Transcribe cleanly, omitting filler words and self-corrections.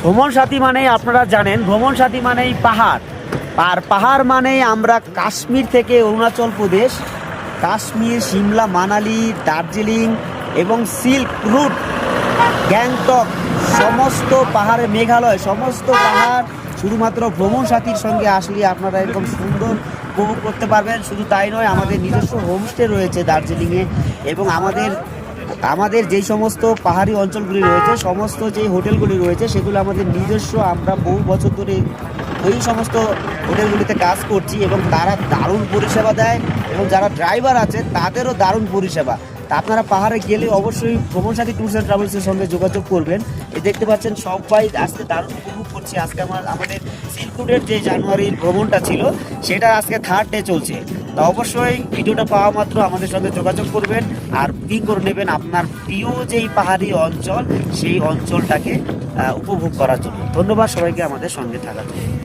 ভ্রমণ সাথী মানেই আপনারা জানেন, ভ্রমণ সাথী মানেই পাহাড়। আর পাহাড় মানেই আমরা কাশ্মীর থেকে অরুণাচল প্রদেশ, কাশ্মীর, সিমলা, মানালি, দার্জিলিং এবং সিল্ক রুট, গ্যাংটক, সমস্ত পাহাড়ে, মেঘালয়, সমস্ত পাহাড় শুধুমাত্র ভ্রমণ সাথীর সঙ্গে আসলে আপনারা এরকম সুন্দর উপভোগ করতে পারবেন। শুধু তাই নয়, আমাদের নিজস্ব হোমস্টে রয়েছে দার্জিলিংয়ে, এবং আমাদের যেই সমস্ত পাহাড়ি অঞ্চলগুলি রয়েছে, সমস্ত যেই হোটেলগুলি রয়েছে, সেগুলো আমাদের নিজস্ব। আমরা বহু বছর ধরে ওই সমস্ত হোটেলগুলিতে কাজ করছি এবং তারা দারুণ পরিষেবা দেয়, এবং যারা ড্রাইভার আছে তাদেরও দারুণ পরিষেবা। তা আপনারা পাহাড়ে গেলে অবশ্যই ভ্রমণ সাথী ট্যুরস অ্যান্ড ট্রাভেলসের সঙ্গে যোগাযোগ করবেন। এই দেখতে পাচ্ছেন সবাই আজকে দারুণ উপভোগ করছি। আজকে আমাদের সিল্করুটের যে জানুয়ারির ভ্রমণটা ছিল, সেটা আজকে 3rd ডে চলছে। তা অবশ্যই ভিডিওটা পাওয়া মাত্র আমাদের সঙ্গে যোগাযোগ করবেন আর বুকিং করে নেবেন আপনার প্রিয় যেই পাহাড়ি অঞ্চল, সেই অঞ্চলটাকে উপভোগ করার জন্য। ধন্যবাদ সবাইকে আমাদের সঙ্গে থাকার জন্য।